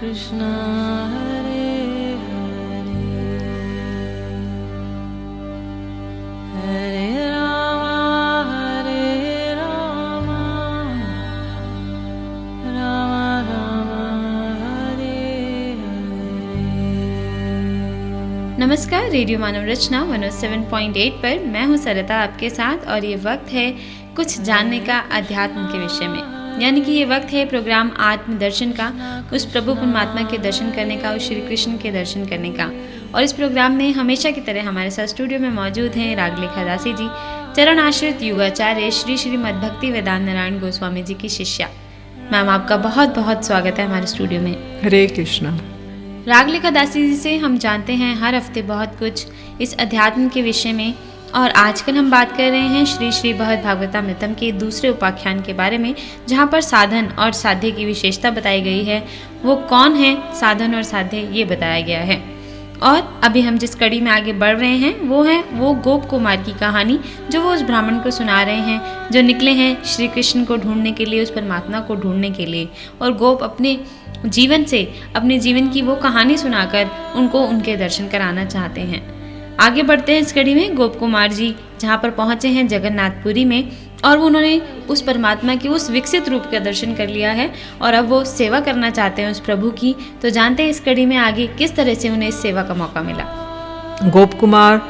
कृष्णा हरे हरे हरे राम राम राम हरे हरे। नमस्कार, रेडियो मानव रचना 107.8 पर मैं हूं सरिता आपके साथ और ये वक्त है कुछ जानने का अध्यात्म के विषय में, यानी कि ये वक्त है प्रोग्राम आत्म दर्शन का, उस प्रभु परमात्मा के दर्शन करने का, उस श्री कृष्ण के दर्शन करने का। और इस प्रोग्राम में हमेशा की तरह हमारे साथ स्टूडियो में मौजूद हैं रागलेखा दासी जी, चरण आश्रित युगाचार्य श्री श्री मद्भक्ति वेदांत नारायण गोस्वामी जी की शिष्या। मैम, आपका बहुत बहुत स्वागत है हमारे स्टूडियो में। हरे कृष्णा। रागलेखा दासी जी से हम जानते हैं हर हफ्ते बहुत कुछ इस अध्यात्म के विषय में, और आजकल हम बात कर रहे हैं श्री श्री भगवद्भागवतामृतम के दूसरे उपाख्यान के बारे में, जहाँ पर साधन और साध्य की विशेषता बताई गई है। वो कौन है साधन और साध्य, ये बताया गया है। और अभी हम जिस कड़ी में आगे बढ़ रहे हैं वो गोप कुमार की कहानी, जो वो उस ब्राह्मण को सुना रहे हैं, जो निकले हैं श्री कृष्ण को ढूंढने के लिए, उस परमात्मा को ढूंढने के लिए। और गोप अपने जीवन से, अपने जीवन की वो कहानी सुनाकर उनको उनके दर्शन कराना चाहते हैं। आगे बढ़ते हैं इस कड़ी में। गोप कुमार जी जहाँ पर पहुँचे हैं जगन्नाथपुरी में, और उन्होंने उस परमात्मा के उस विकसित रूप का दर्शन कर लिया है और अब वो सेवा करना चाहते हैं उस प्रभु की। तो जानते हैं इस कड़ी में आगे किस तरह से उन्हें इस सेवा का मौका मिला। गोप कुमार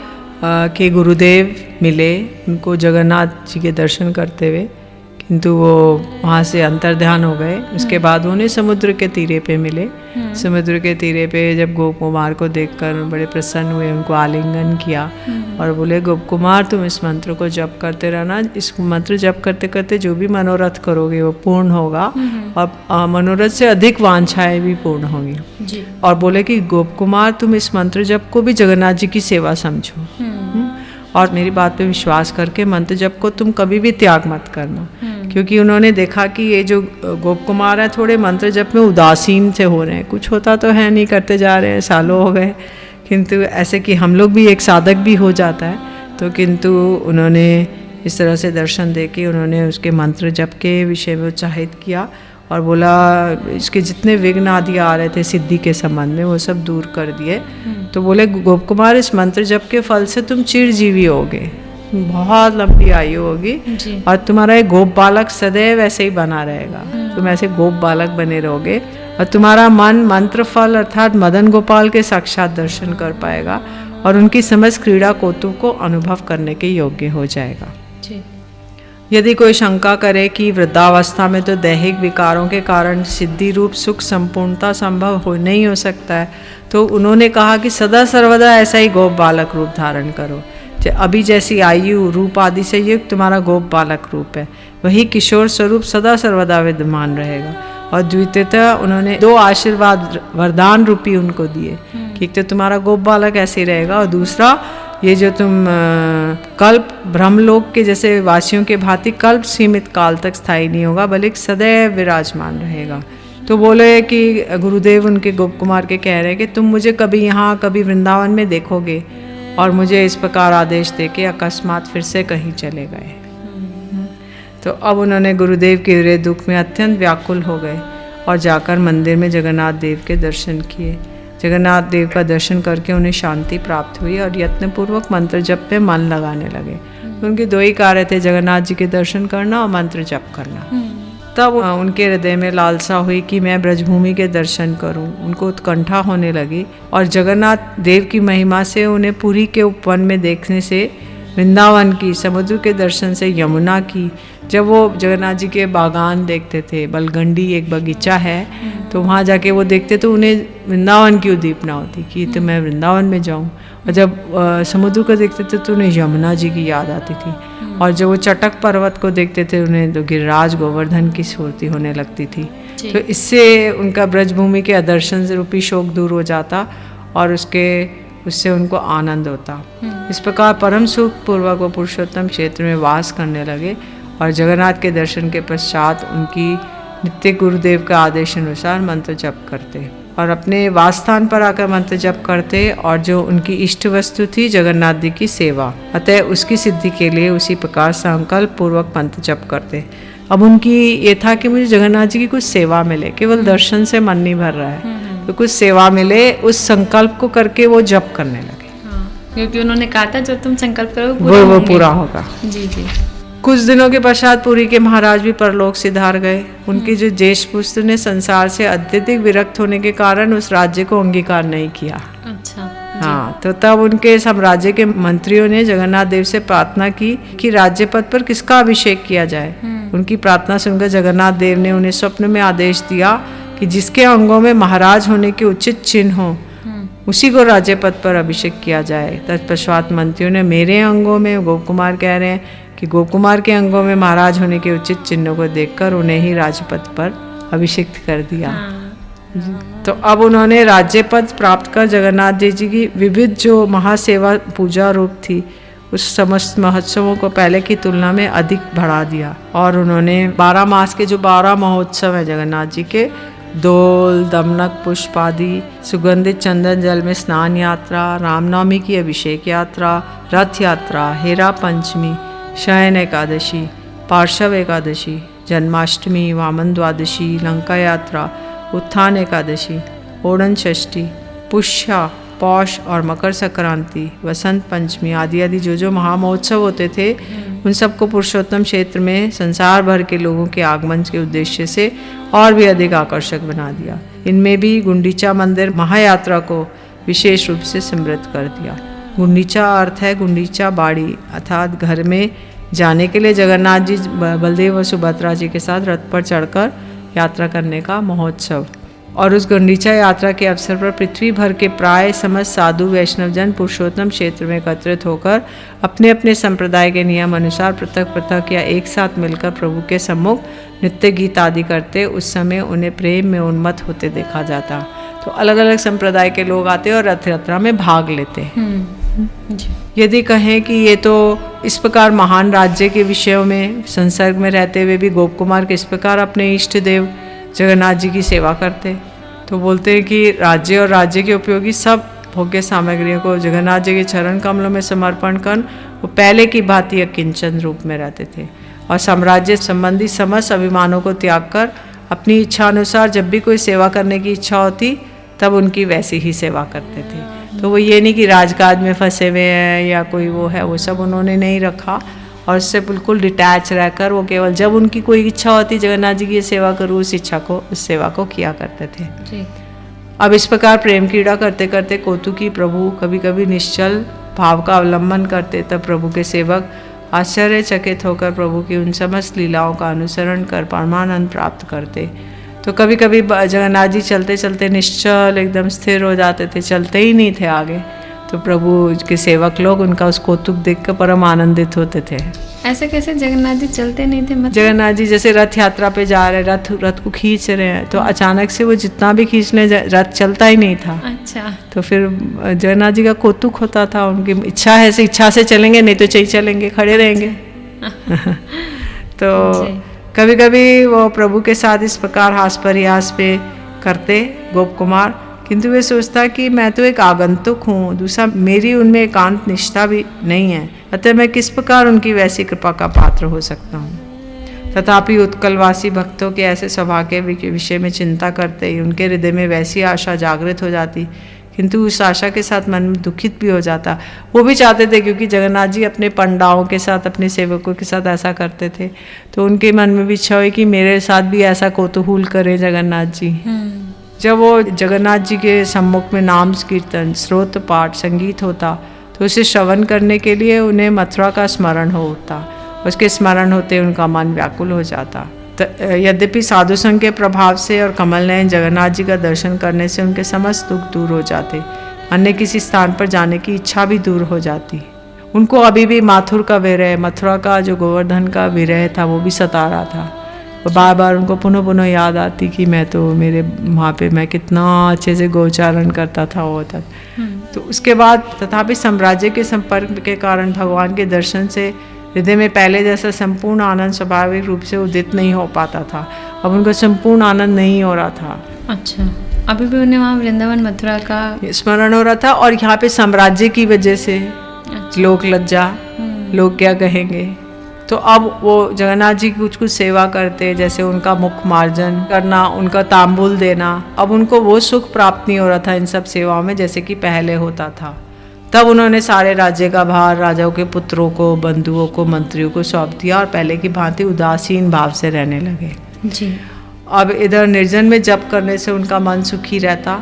के गुरुदेव मिले उनको जगन्नाथ जी के दर्शन करते हुए, किंतु वो वहाँ से अंतर्ध्यान हो गए। उसके बाद उन्हें समुद्र के तीरे पे मिले। समुद्र के तीरे पे जब गोप कुमार को देखकर बड़े प्रसन्न हुए, उनको आलिंगन किया और बोले, गोप कुमार तुम इस मंत्र को जप करते रहना। इस मंत्र जप करते करते जो भी मनोरथ करोगे वो पूर्ण होगा, और मनोरथ से अधिक वांछाएं भी पूर्ण होंगी जी। और बोले कि गोप कुमार तुम इस मंत्र जप को भी जगन्नाथ जी की सेवा समझो, और मेरी बात पे विश्वास करके मंत्र जप को तुम कभी भी त्याग मत करना। क्योंकि उन्होंने देखा कि ये जो गोप कुमार है थोड़े मंत्र जप में उदासीन से हो रहे हैं, कुछ होता तो है नहीं, करते जा रहे हैं, सालों हो गए, किंतु ऐसे कि हम लोग भी एक साधक भी हो जाता है। तो किंतु उन्होंने इस तरह से दर्शन दे के उन्होंने उसके मंत्र जप के विषय में उत्साहित किया और बोला इसके जितने विघ्न आदि आ रहे थे सिद्धि के संबंध में वो सब दूर कर दिए। तो बोले गोप कुमार इस मंत्र जप के फल से तुम चिरजीवी होगे, बहुत लंबी आयु होगी, और तुम्हारा एक गोप बालक सदैव ऐसे ही बना रहेगा। तुम ऐसे गोप बालक बने रहोगे और तुम्हारा मन मंत्र फल अर्थात मदन गोपाल के साक्षात दर्शन कर पाएगा और उनकी समस्त क्रीड़ा कौतुक को अनुभव करने के योग्य हो जाएगा। यदि कोई शंका करे कि वृद्धावस्था में तो दैहिक विकारों के कारण सिद्धि रूप सुख संपूर्णता संभव हो नहीं हो सकता है, तो उन्होंने कहा कि सदा सर्वदा ऐसा ही गोप बालक रूप धारण करो। अभी जैसी आयु रूप आदि से युक्त तुम्हारा गोप बालक रूप है, वही किशोर स्वरूप सदा सर्वदा विद्यमान रहेगा। और द्वितीयतः उन्होंने 2 आशीर्वाद वरदान रूपी उनको दिए कि एक तो तुम्हारा गोप बालक ऐसे ही रहेगा, और दूसरा ये जो तुम कल्प ब्रह्मलोक के जैसे वासियों के भांति कल्प सीमित काल तक स्थायी नहीं होगा, बल्कि सदैव विराजमान रहेगा। तो बोले कि गुरुदेव उनके गोप कुमार के कह रहे हैं कि तुम मुझे कभी यहाँ कभी वृंदावन में देखोगे, और मुझे इस प्रकार आदेश दे के अकस्मात फिर से कहीं चले गए। तो अब उन्होंने गुरुदेव के हृदय दुख में अत्यंत व्याकुल हो गए और जाकर मंदिर में जगन्नाथ देव के दर्शन किए। जगन्नाथ देव का दर्शन करके उन्हें शांति प्राप्त हुई और यत्नपूर्वक मंत्र जप में मन लगाने लगे। उनके 2 ही कार्य थे, जगन्नाथ जी के दर्शन करना और मंत्र जप करना। तब उनके हृदय में लालसा हुई कि मैं ब्रजभूमि के दर्शन करूं। उनको उत्कंठा होने लगी और जगन्नाथ देव की महिमा से उन्हें पुरी के उपवन में देखने से वृंदावन की, समुद्र के दर्शन से यमुना की। जब वो जगन्नाथ जी के बागान देखते थे, बलगंडी एक बगीचा है, तो वहाँ जाके वो देखते तो उन्हें वृंदावन की उद्दीपना होती कि तो मैं वृंदावन में जाऊँ। और जब समुद्र को देखते थे तो उन्हें यमुना जी की याद आती थी, और जब वो चटक पर्वत को देखते थे उन्हें तो गिरिराज गोवर्धन की स्फूर्ति होने लगती थी। तो इससे उनका ब्रजभूमि के अदर्शन रूपी शोक दूर हो जाता और उससे उनको आनंद होता। इस प्रकार परम सुख पूर्वक वो पुरुषोत्तम क्षेत्र में वास करने लगे, और जगन्नाथ के दर्शन के पश्चात उनकी नित्य गुरुदेव का आदेश अनुसार मंत्र जप करते और अपने वासस्थान पर आकर मंत्र जप करते, और जो उनकी इष्ट वस्तु थी जगन्नाथ जी की सेवा, अतः उसकी सिद्धि के लिए उसी प्रकार संकल्प पूर्वक मंत्र जप करते। अब उनकी ये था कि मुझे जगन्नाथ जी की कुछ सेवा मिले, केवल दर्शन से मन नहीं भर रहा है, तो कुछ सेवा मिले, उस संकल्प को करके वो जप करने लगे। हाँ, क्योंकि उन्होंने कहा था जो तुम संकल्प करो वो पूरा होगा। जी जी। कुछ दिनों के पश्चात पुरी के महाराज भी परलोक सिधार गए। उनकी जो ज्येष्ठ पुत्र ने संसार से अत्यधिक विरक्त होने के कारण उस राज्य को अंगीकार नहीं किया। अच्छा। हाँ, तो तब उनके साम्राज्य के मंत्रियों ने जगन्नाथ देव से प्रार्थना की कि राज्य पद पर किसका अभिषेक किया जाए। उनकी प्रार्थना सुनकर जगन्नाथ देव ने उन्हें स्वप्न में आदेश दिया कि जिसके अंगों में महाराज होने के उचित चिन्ह हो उसी को राज्य पद पर अभिषेक किया जाए। तत्पश्चात मंत्रियों ने मेरे अंगों में, गोप कुमार कह रहे हैं कि गोप कुमार के अंगों में महाराज होने के उचित चिन्हों को देखकर उन्हें ही राजपद पर अभिषिक्त कर दिया। तो अब उन्होंने राज्य पद प्राप्त कर जगन्नाथ जी की विविध जो महासेवा पूजा रूप थी उस समस्त महोत्सवों को पहले की तुलना में अधिक बढ़ा दिया। और उन्होंने 12 मास के जो 12 महोत्सव है जगन्नाथ जी के, दोल, दमनक पुष्प आदि, सुगंधित चंदन जल में स्नान यात्रा, रामनवमी की अभिषेक यात्रा, रथ यात्रा, हेरा पंचमी, शयन एकादशी, पार्श्व एकादशी, जन्माष्टमी, वामन द्वादशी, लंका यात्रा, उत्थान एकादशी, ओणन षष्ठी, पुष्या, पौष और मकर संक्रांति, वसंत पंचमी आदि आदि जो जो महामहोत्सव होते थे उन सबको पुरुषोत्तम क्षेत्र में संसार भर के लोगों के आगमन के उद्देश्य से और भी अधिक आकर्षक बना दिया। इनमें भी गुंडीचा मंदिर महायात्रा को विशेष रूप से समृद्ध कर दिया। गुंडीचा अर्थ है गुंडीचा बाड़ी, अर्थात घर में जाने के लिए जगन्नाथ जी बलदेव और सुभद्रा जी के साथ रथ पर चढ़कर यात्रा करने का महोत्सव। और उस गुंडीचा यात्रा के अवसर पर पृथ्वी भर के प्राय समस्त साधु वैष्णवजन पुरुषोत्तम क्षेत्र में एकत्रित होकर अपने अपने संप्रदाय के नियम अनुसार पृथक पृथक या एक साथ मिलकर प्रभु के सम्मुख नृत्य गीत आदि करते। उस समय उन्हें प्रेम में उन्मत्त होते देखा जाता। तो अलग अलग संप्रदाय के लोग आते और रथ यात्रा में भाग लेते। यदि कहें कि ये तो इस प्रकार महान राज्य के विषयों में संसर्ग में रहते हुए भी गोप कुमार किस प्रकार अपने इष्ट देव जगन्नाथ जी की सेवा करते, तो बोलते हैं कि राज्य और राज्य के उपयोगी सब भोग्य सामग्रियों को जगन्नाथ जी के चरण कमलों में समर्पण कर वो पहले की भांति अकिंचन रूप में रहते थे और साम्राज्य संबंधी समस्त अभिमानों को त्याग कर अपनी इच्छा अनुसार जब भी कोई सेवा करने की इच्छा होती तब उनकी वैसी ही सेवा करते थे। तो वो ये नहीं कि राजकाज में फंसे हुए हैं या कोई वो है, वो सब उन्होंने नहीं रखा और उससे बिल्कुल डिटैच रहकर वो केवल जब उनकी कोई इच्छा होती जगन्नाथ जी की सेवा करूँ उस इच्छा को, उस सेवा को किया करते थे जी। अब इस प्रकार प्रेम क्रीड़ा करते करते कौतुकी प्रभु कभी कभी निश्चल भाव का अवलंबन करते, तब प्रभु के सेवक आश्चर्यचकित होकर प्रभु की उन समस्त लीलाओं का अनुसरण कर परमानंद प्राप्त करते। तो कभी कभी जगन्नाथ जी चलते चलते निश्चल एकदम स्थिर हो जाते थे, चलते ही नहीं थे आगे। तो प्रभु के सेवक लोग उनका उस कौतुक देखकर परम आनंदित होते थे। ऐसे कैसे जगन्नाथ जी चलते नहीं थे? मतलब जगन्नाथ जी जैसे रथ यात्रा पे जा रहे, रथ को खींच रहे हैं, तो अचानक से वो जितना भी खींच ले रथ चलता ही नहीं था। अच्छा। तो फिर जगन्नाथ जी का कौतुक होता था, उनकी इच्छा है ऐसे इच्छा से चलेंगे, नहीं तो चलेंगे, खड़े रहेंगे। तो कभी कभी वो प्रभु के साथ इस प्रकार हास परिहास पे करते गोप कुमार, किंतु वे सोचता कि मैं तो एक आगंतुक हूँ, दूसरा मेरी उनमें एकांत निष्ठा भी नहीं है, अतः मैं किस प्रकार उनकी वैसी कृपा का पात्र हो सकता हूँ। तथापि उत्कलवासी भक्तों के ऐसे स्वभाव के विषय में चिंता करते ही उनके हृदय में वैसी आशा जागृत हो जाती, किंतु उस आशा के साथ मन में दुखित भी हो जाता। वो भी चाहते थे क्योंकि जगन्नाथ जी अपने पंडाओं के साथ, अपने सेवकों के साथ ऐसा करते थे, तो उनके मन में भी इच्छा हुई कि मेरे साथ भी ऐसा कौतूहल करें जगन्नाथ जी। जब वो जगन्नाथ जी के सम्मुख में नाम कीर्तन, स्रोत पाठ, संगीत होता तो उसे श्रवण करने के लिए उन्हें मथुरा का स्मरण होता। उसके स्मरण होते उनका मन व्याकुल हो जाता। तो यद्यपि साधु संघ के प्रभाव से और कमल नयन जगन्नाथ जी का दर्शन करने से उनके समस्त दुख दूर हो जाते, अन्य किसी स्थान पर जाने की इच्छा भी दूर हो जाती। उनको अभी भी माथुर का विरह, मथुरा का जो गोवर्धन का विरह था वो भी सता रहा था। बार बार उनको पुनः पुनः याद आती कि मैं तो मेरे वहाँ पे मैं कितना अच्छे से गोचारण करता था वो तक। तो उसके बाद तथापि साम्राज्य के संपर्क के कारण भगवान के दर्शन से हृदय में पहले जैसा संपूर्ण आनंद स्वाभाविक रूप से उदित नहीं हो पाता था। अब उनको संपूर्ण आनंद नहीं हो रहा था। अच्छा, अभी भी उन्हें वहाँ वृंदावन मथुरा का स्मरण हो रहा था और यहाँ पे साम्राज्य की वजह से लोक लज्जा, लोग क्या कहेंगे, तो तो अब वो जगन्नाथ जी की कुछ कुछ सेवा करते, जैसे उनका मुख मार्जन करना, उनका तांबूल देना। अब उनको वो सुख प्राप्त नहीं हो रहा था इन सब सेवाओं में जैसे कि पहले होता था। तब उन्होंने सारे राज्य का भार राजाओं के पुत्रों को, बंधुओं को, मंत्रियों को सौंप दिया और पहले की भांति उदासीन भाव से रहने लगे जी। अब इधर निर्जन में जप करने से उनका मन सुखी रहता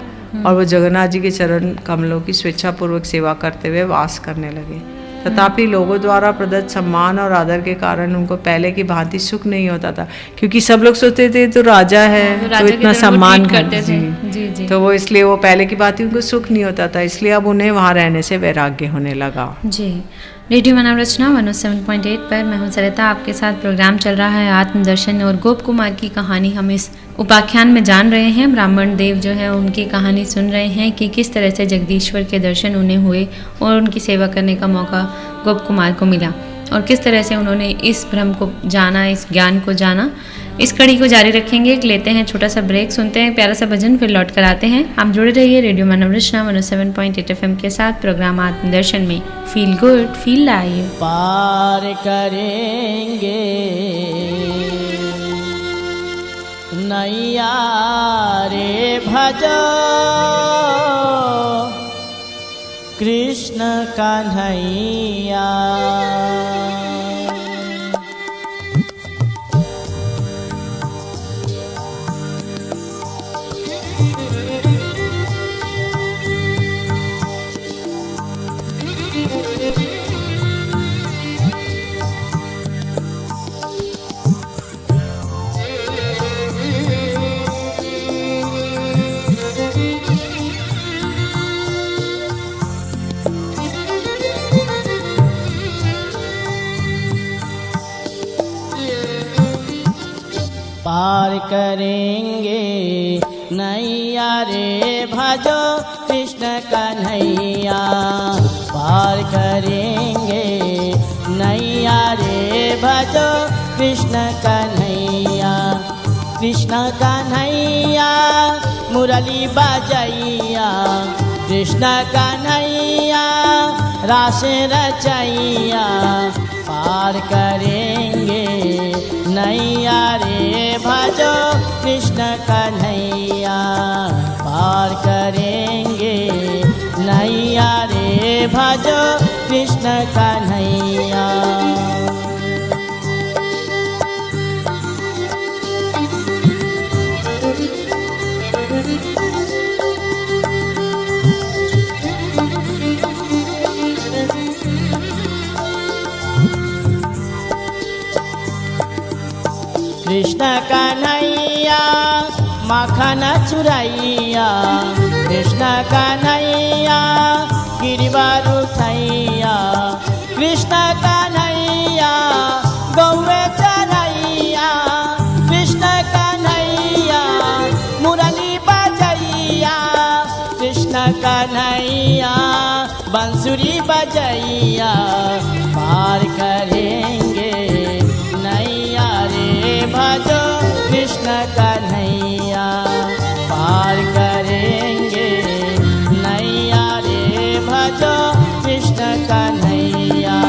और वो जगन्नाथ जी के चरण कमलों की स्वेच्छापूर्वक सेवा करते हुए वास करने लगे। तथापि लोगों द्वारा प्रदत्त सम्मान और आदर के कारण उनको पहले की भांति सुख नहीं होता था, क्योंकि सब लोग सोचते थे तो राजा है तो इतना सम्मान करते थे। जी जी। तो वो इसलिए वो पहले की भांति उनको सुख नहीं होता था, इसलिए अब उन्हें वहाँ रहने से वैराग्य होने लगा। जी। रेडियो मानव रचना 107.8 पर मैं हूं सरिता, आपके साथ प्रोग्राम चल रहा है आत्मदर्शन और गोप कुमार की कहानी हम इस उपाख्यान में जान रहे हैं। ब्राह्मण देव जो है उनकी कहानी सुन रहे हैं कि किस तरह से जगदीश्वर के दर्शन उन्हें हुए और उनकी सेवा करने का मौका गोप कुमार को मिला और किस तरह से उन्होंने इस भ्रम को जाना, इस ज्ञान को जाना। इस कड़ी को जारी रखेंगे, लेते हैं छोटा सा ब्रेक, सुनते हैं प्यारा सा भजन, फिर लौट कर आते हैं। आप जुड़े रहिए रेडियो मानव रचना 107.8 FM के साथ प्रोग्राम आत्मदर्शन में। Feel good, feel live. पार करेंगे नैया रे भजो कृष्ण कन्हैया। पार करेंगे नैया रे भजो कृष्ण कन्हैया। पार करेंगे नैया रे भजो कृष्ण कन्हैया। कृष्ण कन्हैया मुरली बजैया, कृष्ण कन्हैया रास रचैया। पार करेंगे नैया रे भजो कृष्ण कन्हैया। पार करेंगे नैया रे भजो कृष्ण कन्हैया। कृष्ण कन्हैया माखन चुरैया, कृष्ण कन्हैया गिरवार उठैया। कृष्ण कन्हैया गौवे चरैया, कृष्ण कन्हैया मुरली बजैया। कृष्ण कन्हैया बंसुरी बजैया। पार करेंगे नैया रे भजो कृष्ण कन्हैया। पार करेंगे नैया रे भजो कृष्ण कन्हैया।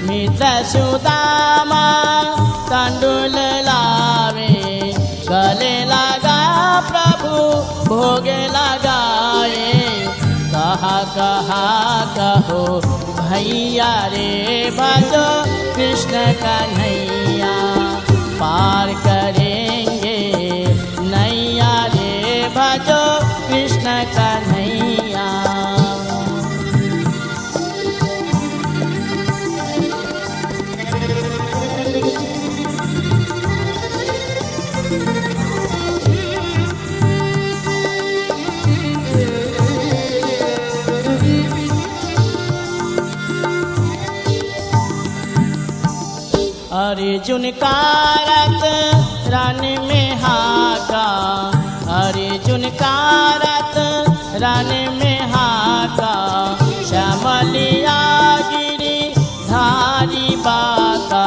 मित्र सुदामा तंडुल लावे, गले लगा प्रभु भोग लगाए। कहा कहा कहो भैया रे भजो कृष्ण कन्हैया। पार करेंगे नैया रे भजो कृष्ण कन्हैया। अर्जुन का रथ रण में हाका, अर्जुन का रथ रण में हाका। श्यामलिया गिरी धारी बाका,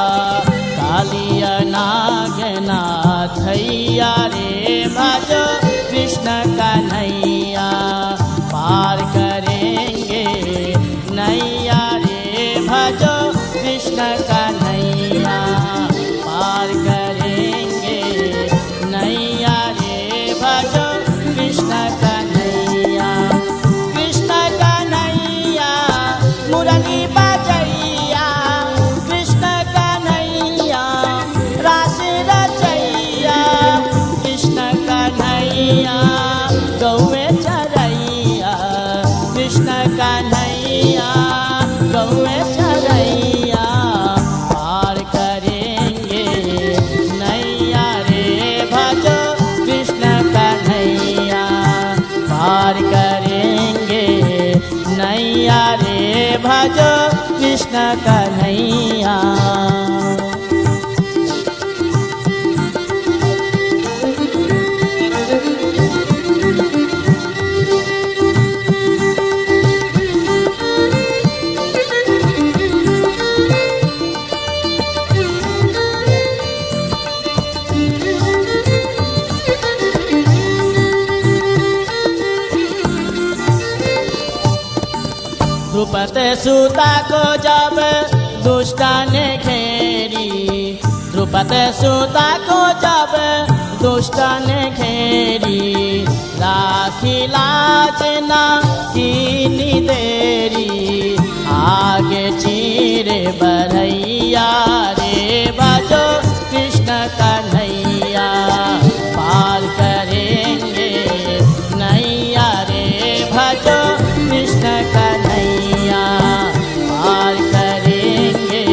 कृष्ण कन्हैया गौए चरैया पार करेंगे नैया रे भजो कृष्ण कन्हैया पार करेंगे नैया रे भजो कृष्ण कन्हैया। द्रुपद सुता को जब दुष्टा ने घेरी द्रुपद सुता को जब दुष्टा ने घेरी राखी लाज ना कीनी देरी आगे चीरे बढ़ैया रे भजो कृष्ण कन्हैया पार करेंगे नैया रे भजो कृष्ण कन्हैया पार करेंगे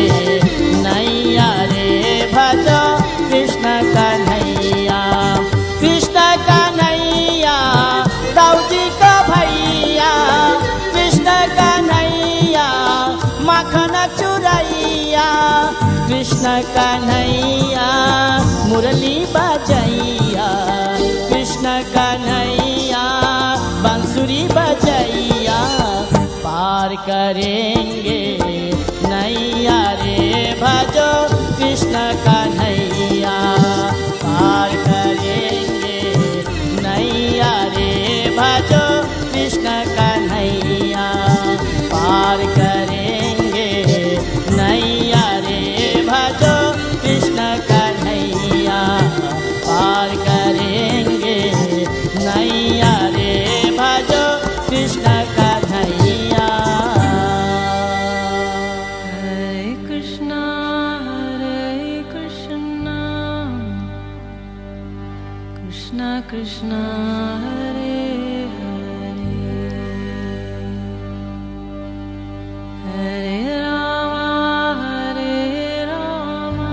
नैया रे भजो कृष्ण कन्हैया। कृष्ण कन्हैया दाऊजी का भैया कृष्ण कन्हैया माखन चुरैया कृष्ण कन्हैया मुरली बजैया कृष्ण कन्हैया बांसुरी बजैया पार करेंगे नैया रे भजो कृष्ण कन्हैया पार करेंगे नैया रे भजो कृष्ण कन्हैया पार करेंगे नैया रे भजो कृष्ण कन्हैया पार करेंगे नैया रे भजो Krishna Kanhaiya. Hare Krishna, Krishna Krishna, Hare Hare, Hare Rama, Hare Rama,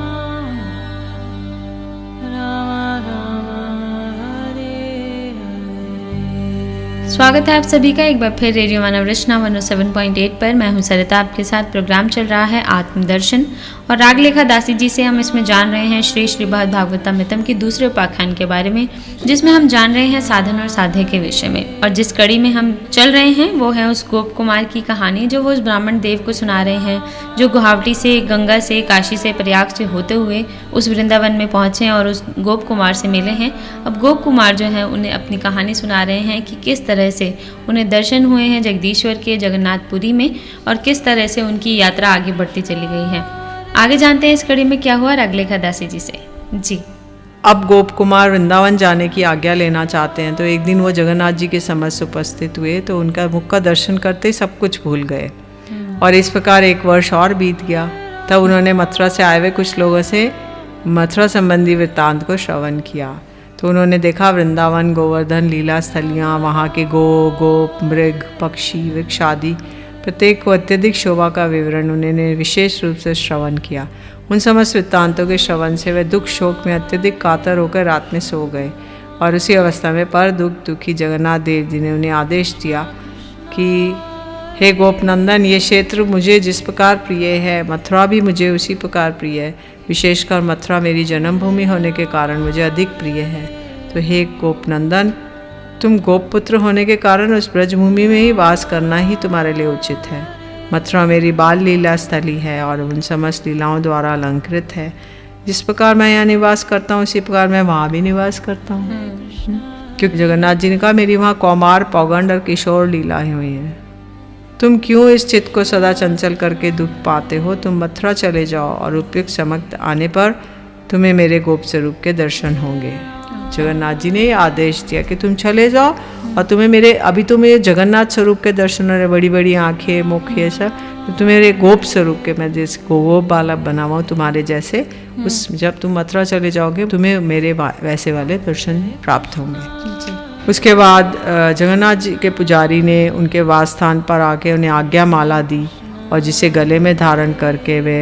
Rama Rama, Hare Hare। स्वागत है आप सभी का एक बार फिर रेडियो मानव रचना 107.8 पर। मैं हूं सरिता, आपके साथ प्रोग्राम चल रहा है आत्मदर्शन और रागलेखा दासी जी से हम इसमें जान रहे हैं श्री श्री भागवतामृतम की दूसरे उपाख्यान के बारे में, जिसमें हम जान रहे हैं साधन और साध्य के विषय में। और जिस कड़ी में हम चल रहे हैं वो है उस गोप कुमार की कहानी जो वो उस ब्राह्मण देव को सुना रहे हैं जो गुवाहाटी से, गंगा से, काशी से, प्रयाग से होते हुए उस वृंदावन में पहुंचे और उस गोप कुमार से मिले हैं। अब गोप कुमार जो है उन्हें अपनी कहानी सुना रहे हैं कि किस तरह से उन्हें दर्शन हुए हैं जगदीश्वर के जगन्नाथपुरी में और किस तरह से उनकी यात्रा आगे बढ़ती चली गई है। आगे जानते हैं इस कड़ी में क्या हुआ रागलेखा दासी जी से। जी, अब गोप कुमार वृंदावन जाने की आज्ञा लेना चाहते हैं, तो एक दिन वो जगन्नाथ जी के समक्ष उपस्थित हुए तो उनका मुख का दर्शन करते ही सब कुछ भूल गए। और इस प्रकार एक वर्ष और बीत गया। तब उन्होंने मथुरा से आए हुए कुछ लोगों से मथुरा संबंधी वृत्तांत को श्रवण किया। तो उन्होंने देखा वृंदावन, गोवर्धन, लीला स्थलियाँ, वहाँ के गोप, मृग, पक्षी, वृक्ष आदि प्रत्येक को अत्यधिक शोभा का विवरण उन्होंने विशेष रूप से श्रवण किया। उन समस्त वृत्तांतों के श्रवण से वे दुख शोक में अत्यधिक कातर होकर रात में सो गए। और उसी अवस्था में पर दुखी जगन्नाथ देव जी ने उन्हें आदेश दिया कि हे गोपनंदन, ये क्षेत्र मुझे जिस प्रकार प्रिय है, मथुरा भी मुझे उसी प्रकार प्रिय है। विशेषकर मथुरा मेरी जन्मभूमि होने के कारण मुझे अधिक प्रिय है। तो हे गोपनंदन, तुम गोपपुत्र होने के कारण उस ब्रजभूमि में ही वास करना ही तुम्हारे लिए उचित है। मथुरा मेरी बाल लीला स्थली है और उन समस्त लीलाओं द्वारा अलंकृत है। जिस प्रकार मैं यहाँ निवास करता हूँ उसी प्रकार मैं वहाँ भी निवास करता हूँ। क्योंकि जगन्नाथ जी ने कहा मेरी वहाँ कौमार, पौगंड और किशोर लीलाएं हुई हैं। तुम क्यों इस चित्त को सदा चंचल करके दुख पाते हो? तुम मथुरा चले जाओ और उपयुक्त समय आने पर तुम्हें मेरे गोप स्वरूप के दर्शन होंगे। जगन्नाथ जी ने आदेश दिया कि तुम चले जाओ और तुम्हें मेरे, अभी तो मेरे जगन्नाथ स्वरूप के दर्शन हो रहे, बड़ी बड़ी आँखें, मुख, ये सब, तो तुम्हें मेरे गोप स्वरूप के, मैं जैसे गोप बालक बना हुआ तुम्हारे जैसे, उस जब तुम मथुरा चले जाओगे तुम्हें मेरे वैसे वाले दर्शन प्राप्त होंगे। उसके बाद जगन्नाथ जी के पुजारी ने उनके वास स्थान पर आके उन्हें आज्ञा माला दी और जिसे गले में धारण करके वे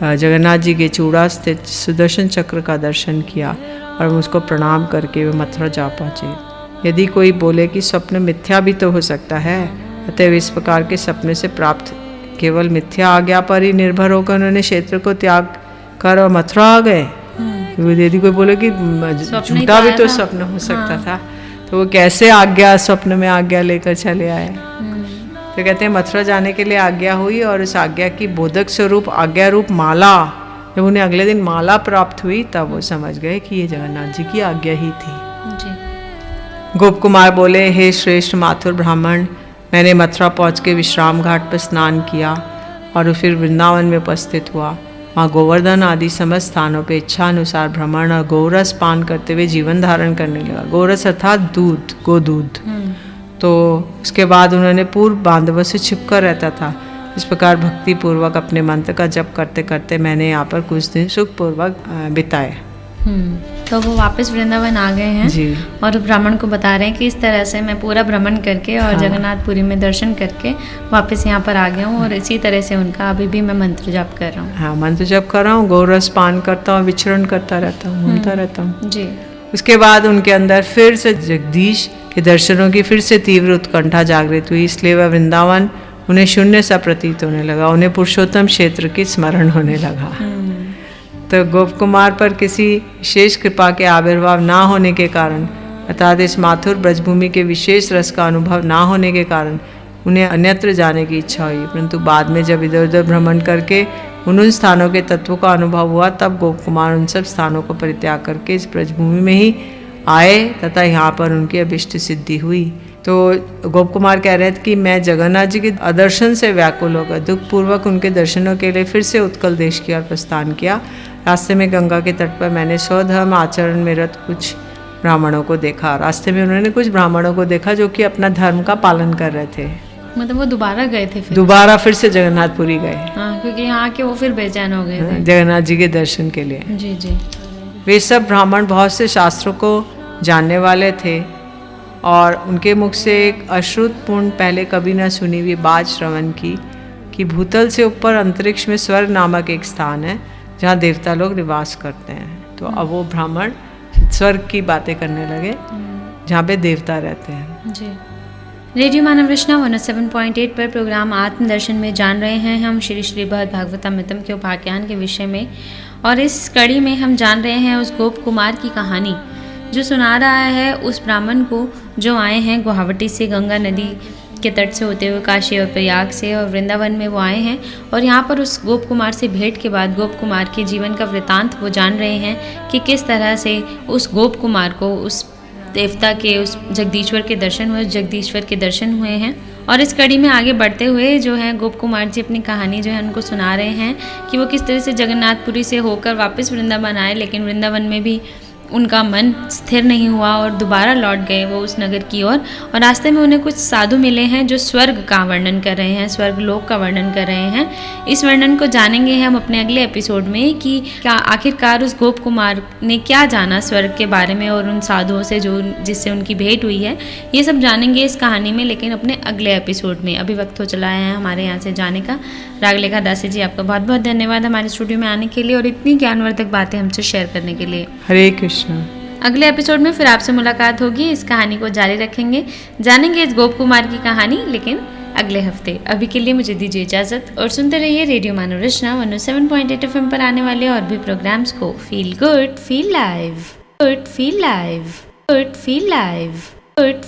जगन्नाथ जी के चूड़ा स्थित सुदर्शन चक्र का दर्शन किया और उसको प्रणाम करके वे मथुरा जा पहुँचे। यदि कोई बोले कि स्वप्न मिथ्या भी तो हो सकता है, अतएव इस प्रकार के सपने से प्राप्त केवल मिथ्या आज्ञा पर ही निर्भर होकर उन्होंने क्षेत्र को त्याग कर और मथुरा आ गए। यदि कोई बोले कि झूठा भी तो स्वप्न हो सकता था, तो वो कैसे आज्ञा स्वप्न में आज्ञा लेकर चले आए। तो कहते हैं मथुरा जाने के लिए आज्ञा हुई और उस आज्ञा की बोधक स्वरूप आज्ञा रूप माला, जब उन्हें अगले दिन माला प्राप्त हुई तब वो समझ गए कि ये जगन्नाथ जी की आज्ञा ही थी। गोप कुमार बोले, हे श्रेष्ठ माथुर ब्राह्मण, मैंने मथुरा पहुँच के विश्राम घाट पर स्नान किया और फिर वृंदावन में उपस्थित हुआ। वहाँ गोवर्धन आदि समस्त स्थानों पे इच्छा अनुसार भ्रमण और गौरस पान करते हुए जीवन धारण करने लगा। गौरस अर्थात दूध, गोदूध। तो उसके बाद उन्होंने पूर्व बांधवों से छिपकर रहता था। इस प्रकार भक्ति पूर्वक अपने मंत्र का जप करते करते मैंने यहाँ पर कुछ दिन सुखपूर्वक बिताए। तो वो वापस वृंदावन आ गए हैं जी। और ब्राह्मण को बता रहे हैं कि इस तरह से मैं पूरा भ्रमण करके और जगन्नाथपुरी में दर्शन करके वापस यहाँ पर आ गया हूँ और इसी तरह से उनका अभी भी मैं मंत्र जाप कर रहा हूँ। हाँ, मंत्र जप कर रहा हूँ, गौरस पान करता हूँ, विचरण करता रहता हूँ, घूमता रहता हूँ। जी। उसके बाद उनके अंदर फिर से जगदीश के दर्शनों की फिर से तीव्र उत्कंठा जागृत हुई, इसलिए वह वृंदावन उन्हें शून्य सा प्रतीत होने लगा। उन्हें पुरुषोत्तम क्षेत्र की स्मरण होने लगा। तो गोप कुमार पर किसी विशेष कृपा के आविर्भाव ना होने के कारण, अर्थात इस माथुर ब्रजभूमि के विशेष रस का अनुभव ना होने के कारण उन्हें अन्यत्र जाने की इच्छा हुई। परंतु बाद में जब इधर उधर भ्रमण करके उन स्थानों के तत्वों का अनुभव हुआ, तब गोप कुमार उन सब स्थानों को परित्याग करके इस ब्रजभूमि में ही आए तथा यहाँ पर उनकी अभिष्ट सिद्धि हुई। तो गोप कुमार कह रहे थे कि मैं जगन्नाथ जी के दर्शन से व्याकुल होकर दुखपूर्वक उनके दर्शनों के लिए फिर से उत्कल देश की ओर प्रस्थान किया। रास्ते में गंगा के तट पर मैंने स्वधर्म आचरण में रत कुछ ब्राह्मणों को देखा। रास्ते में उन्होंने कुछ ब्राह्मणों को देखा जो कि अपना धर्म का पालन कर रहे थे। मतलब वो दोबारा गए थे फिर से जगन्नाथपुरी गए। हाँ, क्योंकि यहाँ के वो फिर बेचैन हो गए थे जगन्नाथ जी के दर्शन के लिए। जी जी। वे सब ब्राह्मण बहुत से शास्त्रों को जानने वाले थे और उनके मुख से एक अश्रुतपूर्ण पहले कभी न सुनी हुई बात श्रवण की कि भूतल से ऊपर अंतरिक्ष में स्वर्ग नामक एक स्थान है जहाँ देवता लोग निवास करते हैं। तो अब वो ब्राह्मण स्वर्ग की बातें करने लगे जहाँ पे देवता रहते हैं। जी। रेडियो मानव रचना 107.8 पर प्रोग्राम आत्मदर्शन में जान रहे हैं हम श्री श्री भगवतामृतम के उपाख्यान के विषय में, और इस कड़ी में हम जान रहे हैं उस गोप कुमार की कहानी जो सुना रहा है उस ब्राह्मण को जो आए हैं गुवाहाटी से, गंगा नदी के तट से होते हुए काशी और प्रयाग से, और वृंदावन में वो आए हैं और यहाँ पर उस गोप कुमार से भेंट के बाद गोप कुमार के जीवन का वृतांत वो जान रहे हैं कि किस तरह से उस गोप कुमार को उस देवता के, उस जगदीश्वर के दर्शन हुए, जगदीश्वर के दर्शन हुए हैं। और इस कड़ी में आगे बढ़ते हुए जो है गोप कुमार जी अपनी कहानी जो है उनको सुना रहे हैं कि वो किस तरह से जगन्नाथपुरी से होकर वापस वृंदावन आए, लेकिन वृंदावन में भी उनका मन स्थिर नहीं हुआ और दोबारा लौट गए वो उस नगर की ओर। और रास्ते में उन्हें कुछ साधु मिले हैं जो स्वर्ग का वर्णन कर रहे हैं, स्वर्ग लोक का वर्णन कर रहे हैं। इस वर्णन को जानेंगे हम अपने अगले एपिसोड में कि क्या आखिरकार उस गोप कुमार ने क्या जाना स्वर्ग के बारे में और उन साधुओं से जो जिससे उनकी भेंट हुई है, ये सब जानेंगे इस कहानी में, लेकिन अपने अगले एपिसोड में। अभी वक्त हो चला है हमारे यहाँ से जाने का। रागलेखा दासी जी, आपका बहुत बहुत धन्यवाद हमारे स्टूडियो में आने के लिए और इतनी ज्ञानवर्धक बातें हमसे शेयर करने के लिए। हरे कृष्ण। अगले एपिसोड में फिर आपसे मुलाकात होगी, इस कहानी को जारी रखेंगे, जानेंगे इस गोप कुमार की कहानी, लेकिन अगले हफ्ते। अभी के लिए मुझे दीजिए इजाजत और सुनते रहिए रेडियो मानव रचना 107.8 FM पर आने वाले और भी प्रोग्राम्स को। Feel good, feel live, good, feel live, good, feel live, good.